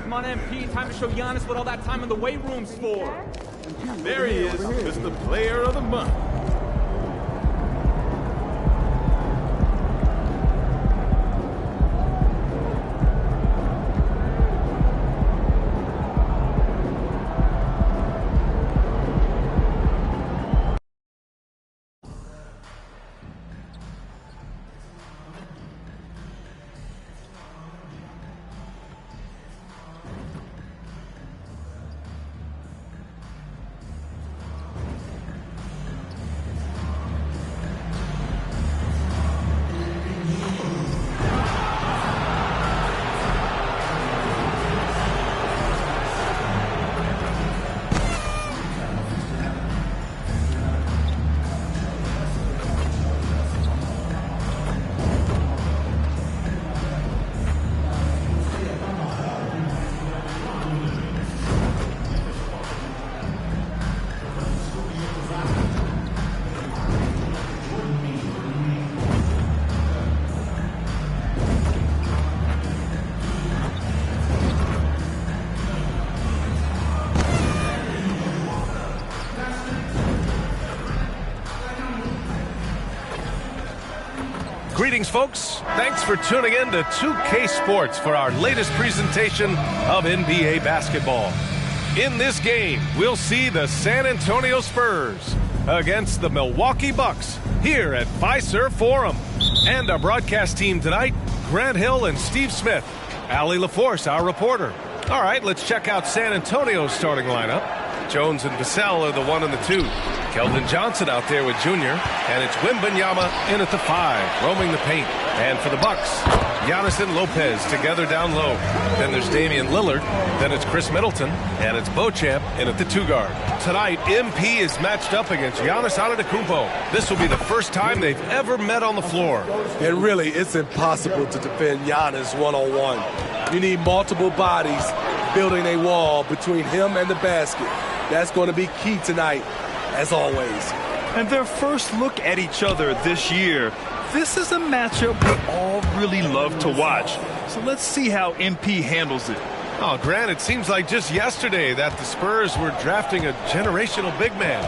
Come on, MP. Time to show Giannis what all that time in the weight room's for. There he is, Mr. Player of the Month. Greetings, folks. Thanks for tuning in to 2K Sports for our latest presentation of NBA basketball. In this game, we'll see the San Antonio Spurs against the Milwaukee Bucks here at Fiserv Forum. And our broadcast team tonight, Grant Hill and Steve Smith. Allie LaForce, our reporter. All right, let's check out San Antonio's starting lineup. Jones and Vassell are the 1 and the 2. Keldon Johnson out there with Junior, and it's Wembanyama in at the 5, roaming the paint. And for the Bucks, Giannis and Lopez together down low. Then there's Damian Lillard, then it's Chris Middleton, and it's Beauchamp in at the 2 guard. Tonight, MP is matched up against Giannis Antetokounmpo. This will be the first time they've ever met on the floor. And really, it's impossible to defend Giannis one-on-one. You need multiple bodies building a wall between him and the basket. That's going to be key tonight, as always. And their first look at each other this year. This is a matchup we all really love to watch. So let's see how MP handles it. Oh, Grant, it seems like just yesterday that the Spurs were drafting a generational big man.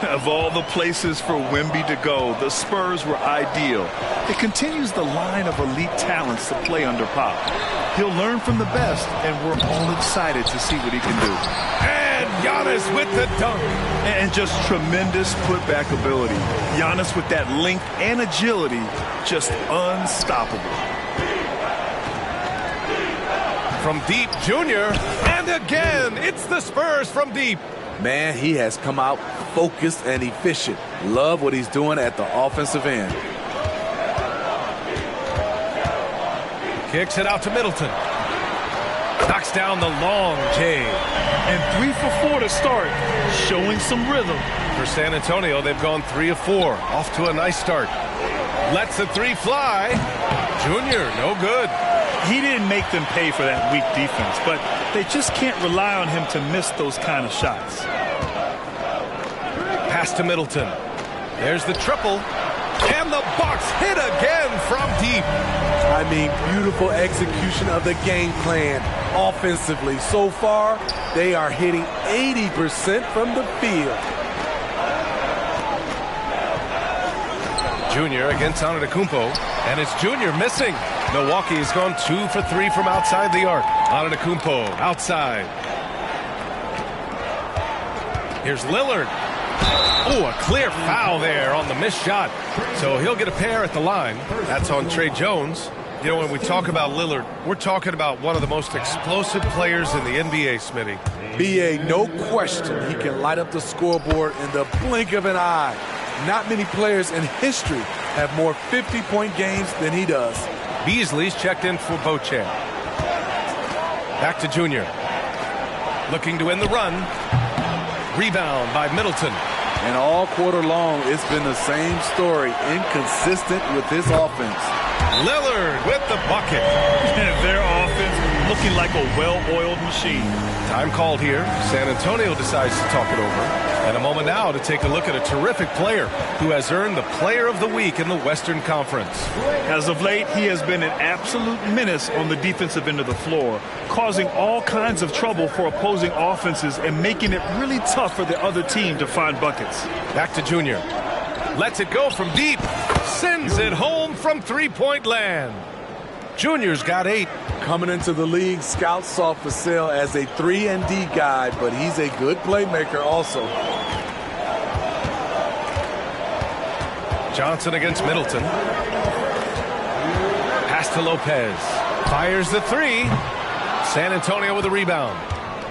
Of all the places for Wemby to go, the Spurs were ideal. It continues the line of elite talents to play under Pop. He'll learn from the best, and we're all excited to see what he can do. And Giannis with the dunk. And just tremendous putback ability. Giannis with that length and agility, just unstoppable. From deep, Junior, and again, it's the Spurs from deep. Man, he has come out focused and efficient. Love what he's doing at the offensive end. Kicks it out to Middleton. Knocks down the long J. And 3 for 4 to start, showing some rhythm. For San Antonio, they've gone 3 of 4. Off to a nice start. Lets the 3 fly. Junior, no good. He didn't make them pay for that weak defense, but they just can't rely on him to miss those kind of shots. Pass to Middleton. There's the triple. And the Bucks hit again from deep. I mean, beautiful execution of the game plan offensively. So far, they are hitting 80% from the field. Junior against Antetokounmpo, and it's Junior missing. Milwaukee has gone 2 for 3 from outside the arc. Antetokounmpo outside. Here's Lillard. Oh, a clear foul there on the missed shot. So he'll get a pair at the line. That's on Trey Jones. You know, when we talk about Lillard, we're talking about one of the most explosive players in the NBA, Smitty. B.A., no question, he can light up the scoreboard in the blink of an eye. Not many players in history have more 50-point games than he does. Beasley's checked in for Beauchamp. Back to Junior. Looking to end the run. Rebound by Middleton. And all quarter long, it's been the same story. Inconsistent with his offense. Lillard with the bucket. Their offense looking like a well-oiled machine. Time called here. San Antonio decides to talk it over. And a moment now to take a look at a terrific player who has earned the Player of the Week in the Western Conference. As of late, he has been an absolute menace on the defensive end of the floor, causing all kinds of trouble for opposing offenses and making it really tough for the other team to find buckets. Back to Junior. Lets it go from deep. Sends it home from three-point land. Junior's got 8. Coming into the league, scouts saw Vassell as a 3-and-D guy, but he's a good playmaker also. Johnson against Middleton. Pass to Lopez. Fires the 3. San Antonio with a rebound.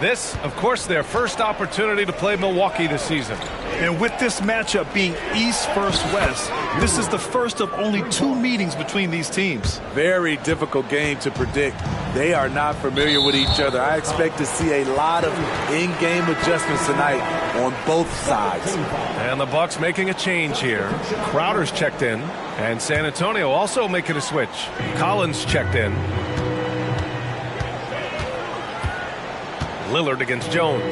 This, of course, their first opportunity to play Milwaukee this season. And with this matchup being East versus West, this is the first of only 2 meetings between these teams. Very difficult game to predict. They are not familiar with each other. I expect to see a lot of in-game adjustments tonight on both sides. And the Bucks making a change here. Crowder's checked in, and San Antonio also making a switch. Collins checked in. Lillard against Jones.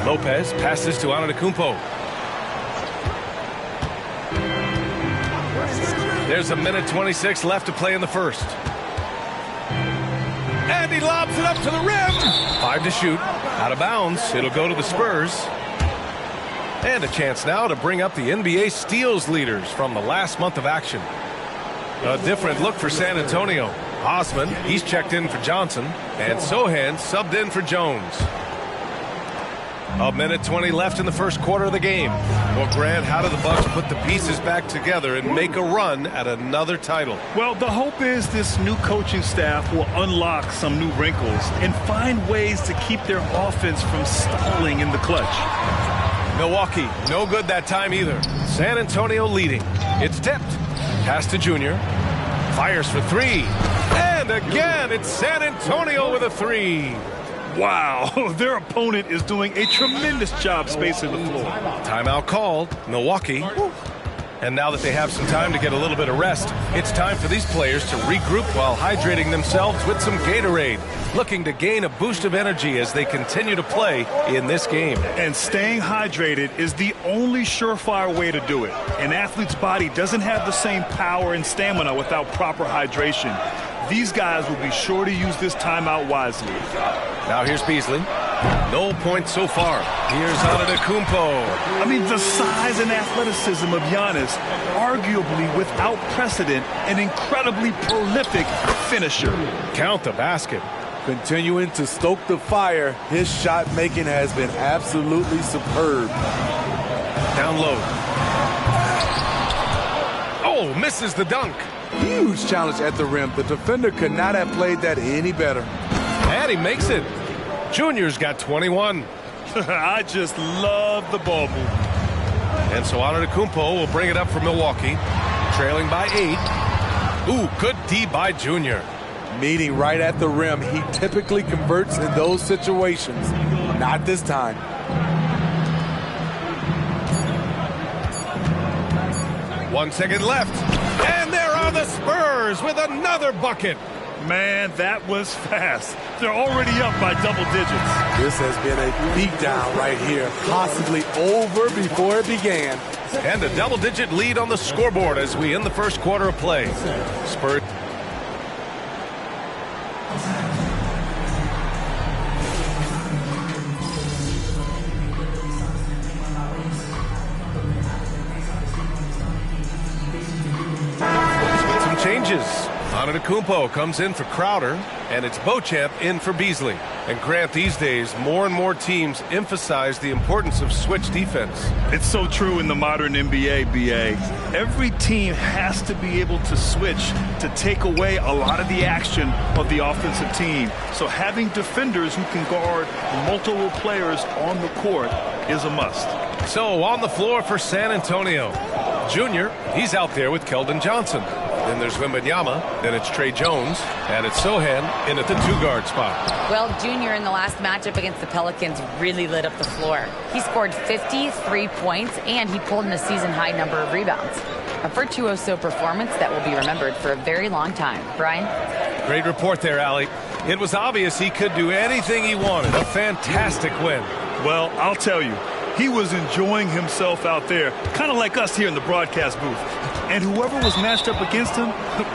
Lopez passes to Antetokounmpo. There's a minute 26 left to play in the first. And he lobs it up to the rim. 5 to shoot. Out of bounds. It'll go to the Spurs. And a chance now to bring up the NBA steals leaders from the last month of action. A different look for San Antonio. Osman, he's checked in for Johnson, and Sohan subbed in for Jones. A minute 20 left in the first quarter of the game. Well, Grant, how do the Bucks put the pieces back together and make a run at another title? Well, the hope is this new coaching staff will unlock some new wrinkles and find ways to keep their offense from stalling in the clutch. Milwaukee, no good that time either. San Antonio leading. It's tipped. Pass to Junior. Fires for 3. And again, it's San Antonio with a 3. Wow, their opponent is doing a tremendous job spacing the floor. Timeout called, Milwaukee. And now that they have some time to get a little bit of rest, it's time for these players to regroup while hydrating themselves with some Gatorade, looking to gain a boost of energy as they continue to play in this game. And staying hydrated is the only surefire way to do it. An athlete's body doesn't have the same power and stamina without proper hydration. These guys will be sure to use this timeout wisely. Now here's Beasley. No points so far. Here's Antetokounmpo. I mean, the size and athleticism of Giannis, arguably without precedent, an incredibly prolific finisher. Count the basket. Continuing to stoke the fire, his shot making has been absolutely superb. Down low. Oh, misses the dunk. Huge challenge at the rim. The defender could not have played that any better. And he makes it. Junior's got 21. I just love the ball movement. And so Antetokounmpo will bring it up for Milwaukee, trailing by 8. Ooh, good D by Junior. Meeting right at the rim. He typically converts in those situations. Not this time. One second left. And there are the Spurs with another bucket. Man, that was fast. They're already up by double digits. This has been a beatdown right here. Possibly over before it began. And a double-digit lead on the scoreboard as we end the first quarter of play. Spurs. Some changes. Antetokounmpo comes in for Crowder, and it's Beauchamp in for Beasley. And Grant, these days, more and more teams emphasize the importance of switch defense. It's so true in the modern NBA, BA. Every team has to be able to switch to take away a lot of the action of the offensive team. So having defenders who can guard multiple players on the court is a must. So on the floor for San Antonio. Junior, he's out there with Keldon Johnson. Then there's Wembanyama, then it's Trey Jones, and it's Sohan in at the 2-guard spot. Well, Junior in the last matchup against the Pelicans really lit up the floor. He scored 53 points, and he pulled in a season-high number of rebounds. A virtuoso performance that will be remembered for a very long time. Brian? Great report there, Allie. It was obvious he could do anything he wanted. A fantastic win. Well, I'll tell you, he was enjoying himself out there, kind of like us here in the broadcast booth. And whoever was matched up against him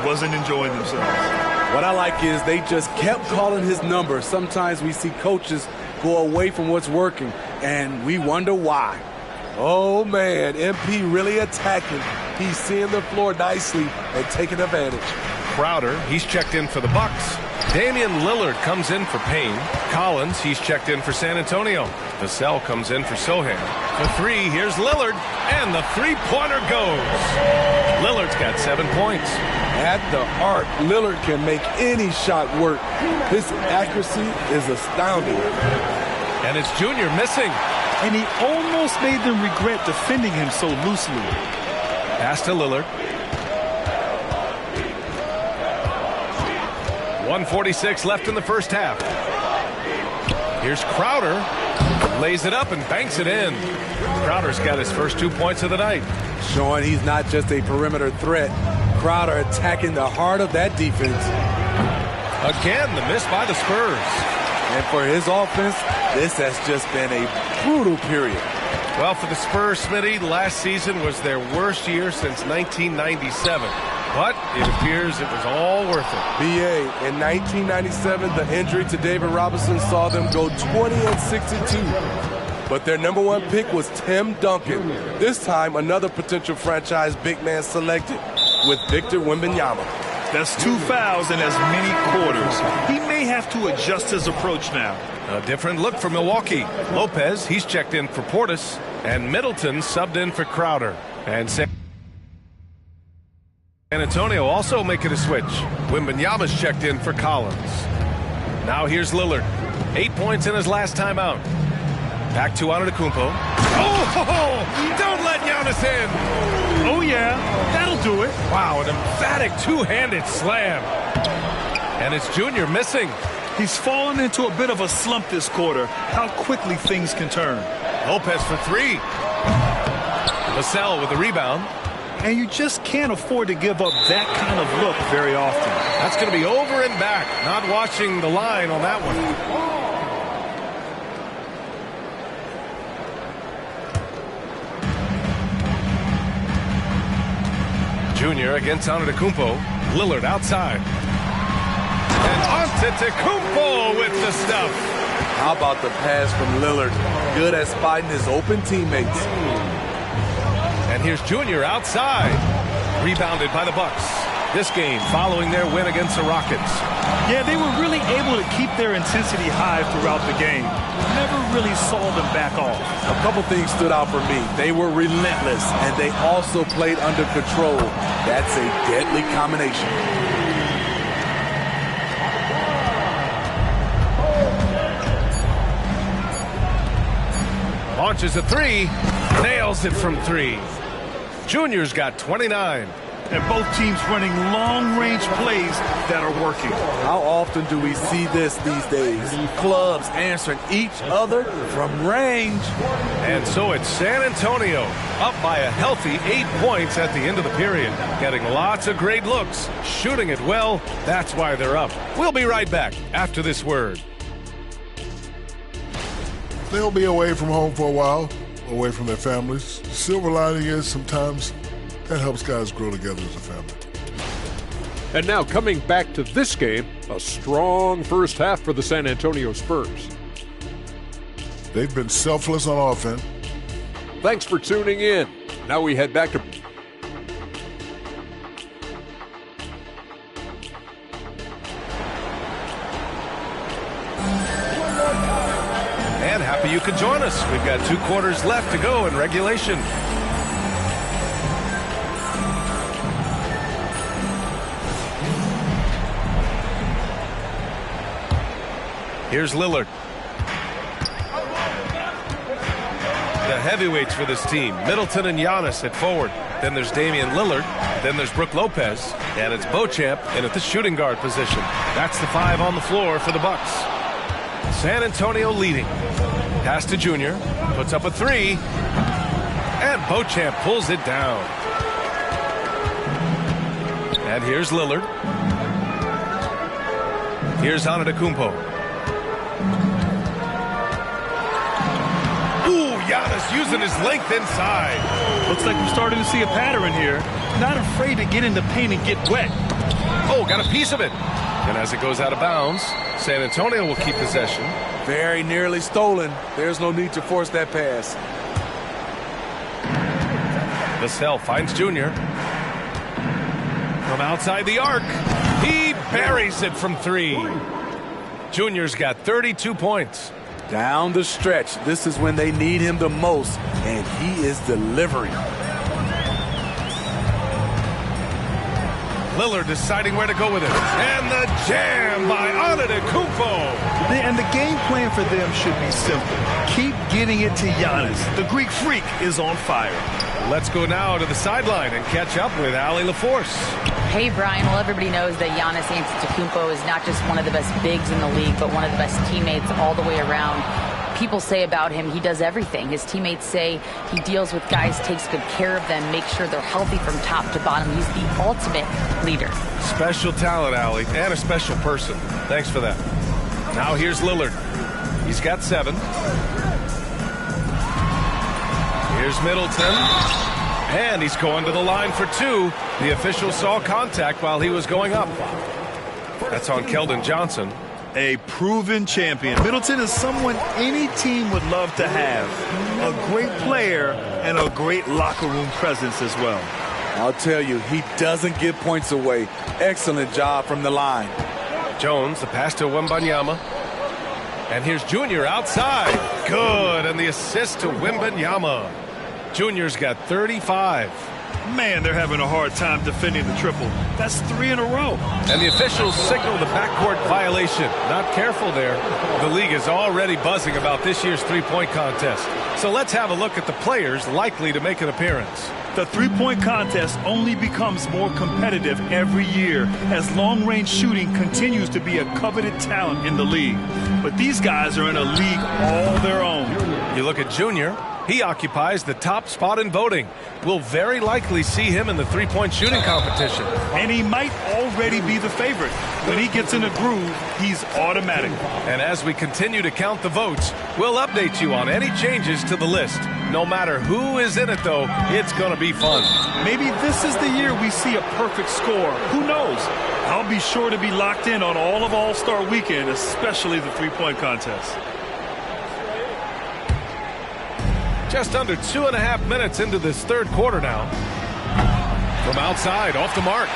wasn't enjoying themselves. What I like is they just kept calling his number. Sometimes we see coaches go away from what's working, and we wonder why. Oh, man, MP really attacking. He's seeing the floor nicely and taking advantage. Crowder, he's checked in for the Bucks. Damian Lillard comes in for Payne. Collins, he's checked in for San Antonio. Vassell comes in for Sohan. For three, here's Lillard, and the three-pointer goes. Lillard's got 7 points. At the arc, Lillard can make any shot work. His accuracy is astounding. And it's Junior missing. And he almost made them regret defending him so loosely. Pass to Lillard. 1:46 left in the first half. Here's Crowder. Lays it up and banks it in. Crowder's got his first 2 points of the night. Showing he's not just a perimeter threat. Crowder attacking the heart of that defense. Again, the miss by the Spurs. And for his offense, this has just been a brutal period. Well, for the Spurs, Smitty, last season was their worst year since 1997. But it appears it was all worth it. BA, in 1997, the injury to David Robinson saw them go 20-62. But their number one pick was Tim Duncan. This time, another potential franchise big man selected with Victor Wembanyama. That's 2 fouls in as many quarters. He may have to adjust his approach now. A different look for Milwaukee. Lopez, he's checked in for Portis. And Middleton subbed in for Crowder. And San Antonio also making a switch. Wembanyama's checked in for Collins. Now here's Lillard. 8 points in his last time out. Back to Antetokounmpo. Oh, don't let Giannis in. Oh, yeah, that'll do it. Wow, an emphatic two-handed slam. And it's Junior missing. He's fallen into a bit of a slump this quarter. How quickly things can turn. Lopez for three. Vassell with the rebound. And you just can't afford to give up that kind of look very often. That's going to be over and back. Not watching the line on that one. Junior against Antetokounmpo. Lillard outside. And Antetokounmpo with the stuff. How about the pass from Lillard? Good at spotting his open teammates. And here's Junior outside. Rebounded by the Bucks. This game following their win against the Rockets. Yeah, they were really able to keep their intensity high throughout the game. Never really saw them back off. A couple things stood out for me. They were relentless, and they also played under control. That's a deadly combination. Launches a three. Nails it from three. Junior's got 29. And both teams running long-range plays that are working. How often do we see this these days? Clubs answering each other from range. And so it's San Antonio up by a healthy 8 points at the end of the period. Getting lots of great looks, shooting it well. That's why they're up. We'll be right back after this word. They'll be away from home for a while, away from their families. The silver lining is sometimes that helps guys grow together as a family. And now coming back to this game, a strong first half for the San Antonio Spurs. They've been selfless on offense. Thanks for tuning in. Now we head back to... And happy you could join us. We've got 2 quarters left to go in regulation. Here's Lillard. The heavyweights for this team, Middleton and Giannis at forward. Then there's Damian Lillard. Then there's Brook Lopez. And it's Beauchamp in at the shooting guard position. That's the 5 on the floor for the Bucks. San Antonio leading. Pass to Junior. Puts up a 3. And Beauchamp pulls it down. And here's Lillard. Here's Antetokounmpo. Ooh, Giannis using his length inside. Looks like we're starting to see a pattern here. Not afraid to get in the paint and get wet. Oh, got a piece of it. And as it goes out of bounds, San Antonio will keep possession. Very nearly stolen. There's no need to force that pass. Vassell finds Junior. From outside the arc, he buries it from 3. Junior's got 32 points. Down the stretch, this is when they need him the most, and he is delivering. Lillard deciding where to go with it. And the jam by Antetokounmpo. And the game plan for them should be simple. Keep getting it to Giannis. The Greek freak is on fire. Let's go now to the sideline and catch up with Allie LaForce. Hey, Brian. Well, everybody knows that Giannis Antetokounmpo is not just one of the best bigs in the league, but one of the best teammates all the way around. People say about him, he does everything. His teammates say he deals with guys, takes good care of them, makes sure they're healthy from top to bottom. He's the ultimate leader. Special talent, Allie, and a special person. Thanks for that. Now here's Lillard. He's got 7. Here's Middleton. And he's going to the line for 2. The official saw contact while he was going up. That's on Keldon Johnson. A proven champion. Middleton is someone any team would love to have. A great player and a great locker room presence as well. I'll tell you, he doesn't give points away. Excellent job from the line. Jones, the pass to Wembanyama. And here's Junior outside. Good, and the assist to Wembanyama. Junior's got 35. Man, they're having a hard time defending the triple. That's 3 in a row. And the officials signal the backcourt violation. Not careful there. The league is already buzzing about this year's three-point contest. So let's have a look at the players likely to make an appearance. The three-point contest only becomes more competitive every year as long-range shooting continues to be a coveted talent in the league. But these guys are in a league all their own. You look at Junior. He occupies the top spot in voting. We'll very likely see him in the three-point shooting competition. And he might already be the favorite. When he gets in a groove, he's automatic. And as we continue to count the votes, we'll update you on any changes to the list. No matter who is in it, though, it's going to be fun. Maybe this is the year we see a perfect score. Who knows? I'll be sure to be locked in on all of All-Star Weekend, especially the three-point contest. Just under 2.5 minutes into this third quarter now. From outside, off the mark.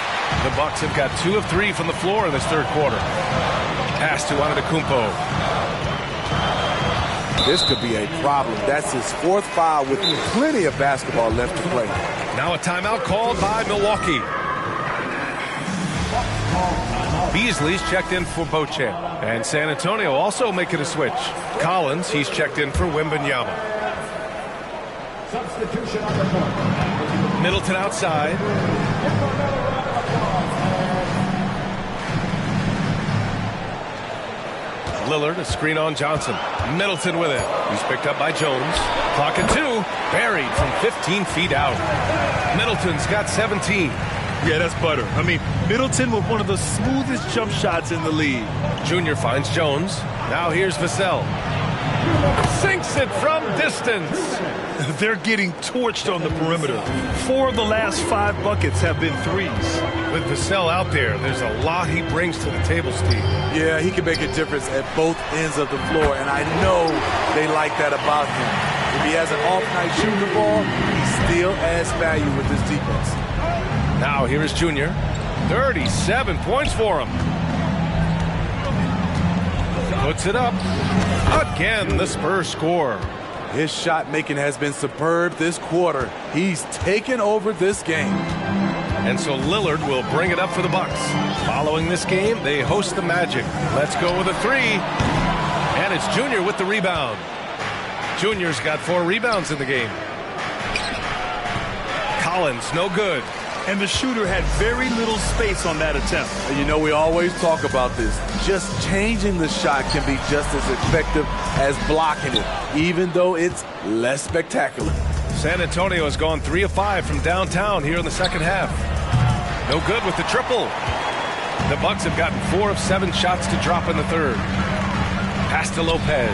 The Bucks have got 2 of 3 from the floor in this third quarter. Pass to Antetokounmpo. This could be a problem. That's his 4th foul with plenty of basketball left to play. Now a timeout called by Milwaukee. Beasley's checked in for Beauchamp. And San Antonio also making a switch. Collins, he's checked in for Wembanyama. Middleton outside. Lillard, a screen on Johnson. Middleton with it. He's picked up by Jones. Clock at 2. Buried from 15 feet out. Middleton's got 17. Yeah, that's butter. I mean, Middleton with one of the smoothest jump shots in the league. Junior finds Jones. Now here's Vassell. Sinks it from distance. They're getting torched on the perimeter. 4 of the last 5 buckets have been threes. With Vassell out there, there's a lot he brings to the table, Steve. Yeah, he can make a difference at both ends of the floor, and I know they like that about him. If he has an off night shooting the ball, he still adds value with his defense. Now here is Junior. 37 points for him. Puts it up. Again, the Spurs score. His shot making has been superb this quarter. He's taken over this game. And so Lillard will bring it up for the Bucks. Following this game, they host the Magic. Let's go with a 3. And it's Junior with the rebound. Junior's got 4 rebounds in the game. Collins, no good. And the shooter had very little space on that attempt. You know, we always talk about this. Just changing the shot can be just as effective as blocking it, even though it's less spectacular. San Antonio has gone 3 of 5 from downtown here in the second half. No good with the triple. The Bucks have gotten 4 of 7 shots to drop in the third. Pass to Lopez.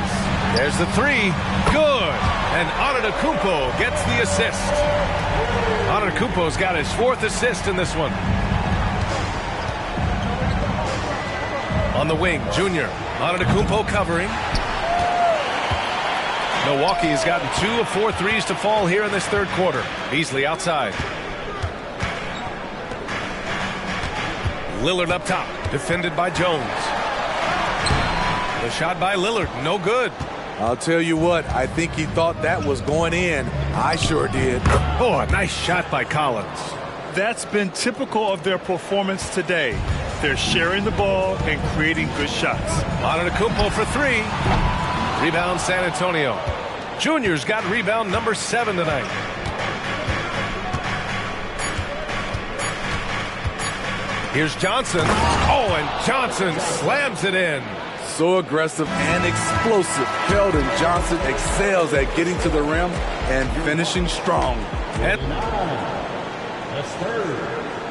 There's the three. Good. And Antetokounmpo gets the assist. Antetokounmpo's got his 4th assist in this one. On the wing, Junior. Antetokounmpo covering. Milwaukee has gotten 2 of 4 threes to fall here in this third quarter. Beasley outside. Lillard up top, defended by Jones. The shot by Lillard, no good. I'll tell you what, I think he thought that was going in. I sure did. Oh, a nice shot by Collins. That's been typical of their performance today. They're sharing the ball and creating good shots. Antetokounmpo for 3. Rebound San Antonio. Junior's got rebound number 7 tonight. Here's Johnson. Oh, and Johnson slams it in. So aggressive and explosive. Keldon Johnson excels at getting to the rim and finishing strong.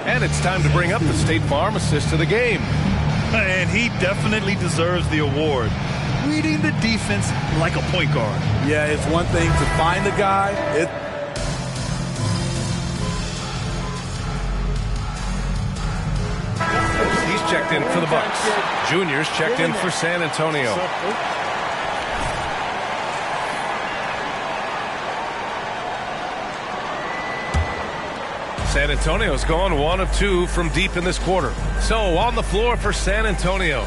And it's time to bring up the State Farm assist of the game. And he definitely deserves the award. Reading the defense like a point guard. Yeah, it's one thing to find the guy. He's checked in for the Bucks. Junior's checked in for San Antonio. San Antonio's gone 1 of 2 from deep in this quarter. So on the floor for San Antonio.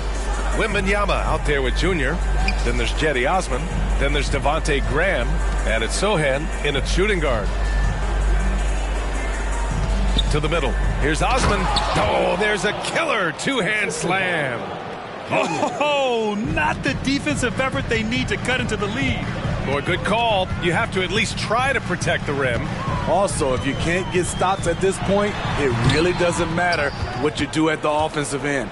Wembanyama out there with Junior. Then there's Jetty Osman. Then there's Devontae Graham. And it's Sohan in a shooting guard. To the middle. Here's Osman. Oh, there's a killer 2-hand slam. Oh, not the defensive effort they need to cut into the lead. Boy, good call. You have to at least try to protect the rim. Also, if you can't get stops at this point, it really doesn't matter what you do at the offensive end.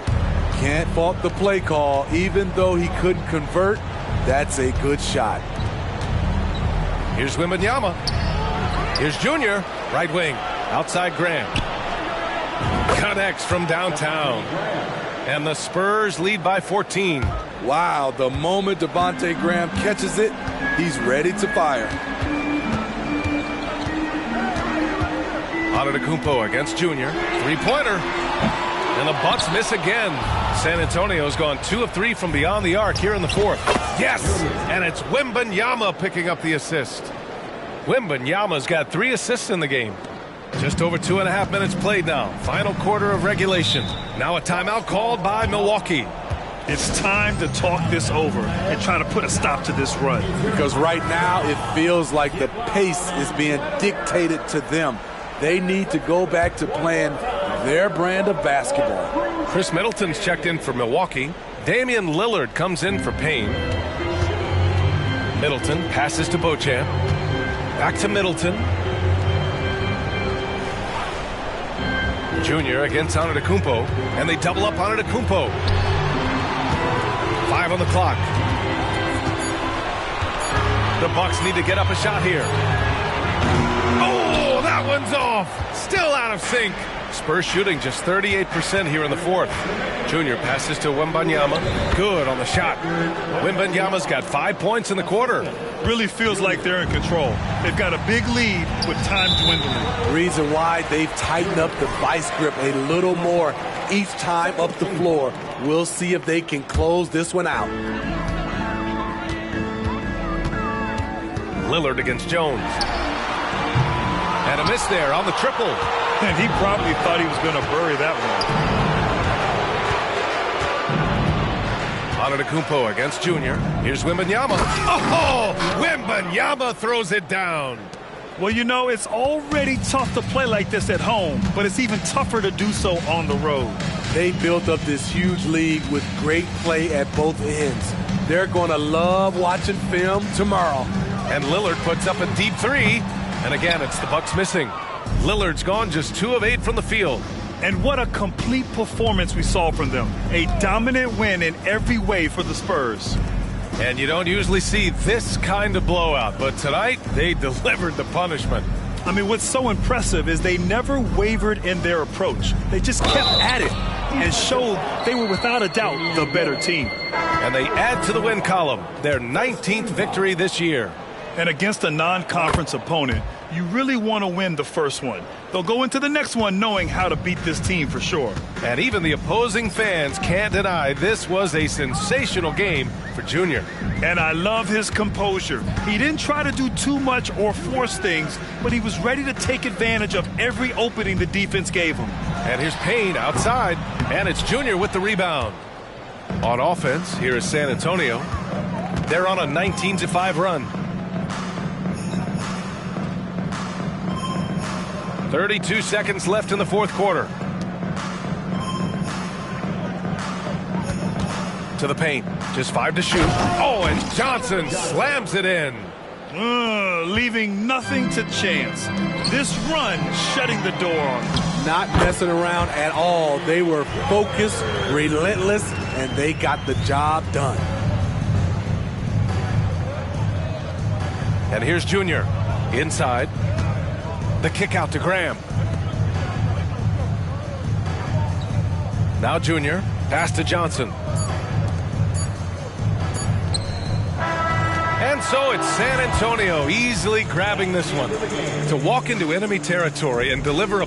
Can't fault the play call. Even though he couldn't convert, that's a good shot. Here's Wembanyama. Here's Junior. Right wing. Outside Graham. Connects from downtown. And the Spurs lead by 14. Wow, the moment Devontae Graham catches it, he's ready to fire. Antetokounmpo against Junior. 3-pointer. And the Bucks miss again. San Antonio's gone 2 of 3 from beyond the arc here in the 4th. Yes! And it's Wembanyama picking up the assist. Wembanyama's got 3 assists in the game. Just over 2.5 minutes played now. Final quarter of regulation. Now a timeout called by Milwaukee. It's time to talk this over and try to put a stop to this run. Because right now it feels like the pace is being dictated to them. They need to go back to playing their brand of basketball. Chris Middleton's checked in for Milwaukee. Damian Lillard comes in for Payne. Middleton passes to Beauchamp. Back to Middleton. Junior against Antetokounmpo, and they double up Antetokounmpo. 5 on the clock. The Bucks need to get up a shot here. Oh, that one's off. Still out of sync. Spurs shooting just 38% here in the 4th. Junior passes to Wembanyama. Good on the shot. Wembanyama's got 5 points in the quarter. Really feels like they're in control. They've got a big lead with time dwindling. Reason why they've tightened up the vice grip a little more each time up the floor. We'll see if they can close this one out. Lillard against Jones. And a miss there on the triple. And he probably thought he was going to bury that one. Antetokounmpo against Junior. Here's Wembanyama. Oh, Wembanyama throws it down. Well, you know, it's already tough to play like this at home, but it's even tougher to do so on the road. They built up this huge lead with great play at both ends. They're going to love watching film tomorrow. And Lillard puts up a deep 3. And again, it's the Bucks missing. Lillard's gone just 2 of 8 from the field. And what a complete performance we saw from them. A dominant win in every way for the Spurs. And you don't usually see this kind of blowout, but tonight they delivered the punishment. I mean, what's so impressive is they never wavered in their approach. They just kept at it. and showed they were without a doubt the better team. And they add to the win column, their 19th victory this year. And against a non-conference opponent, you really want to win the first one. They'll go into the next one knowing how to beat this team for sure. And even the opposing fans can't deny this was a sensational game for Junior. And I love his composure. He didn't try to do too much or force things, but he was ready to take advantage of every opening the defense gave him. And here's Payne outside, and it's Junior with the rebound. On offense, here is San Antonio. They're on a 19-5 run. 32 seconds left in the fourth quarter. To the paint. Just 5 to shoot. Oh, and Johnson slams it in. Leaving nothing to chance. This run shutting the door on him. Not messing around at all. They were focused, relentless, and they got the job done. And here's Junior. Inside. The kick out to Graham. Now Junior. Pass to Johnson. And so it's San Antonio easily grabbing this one. To walk into enemy territory and deliver a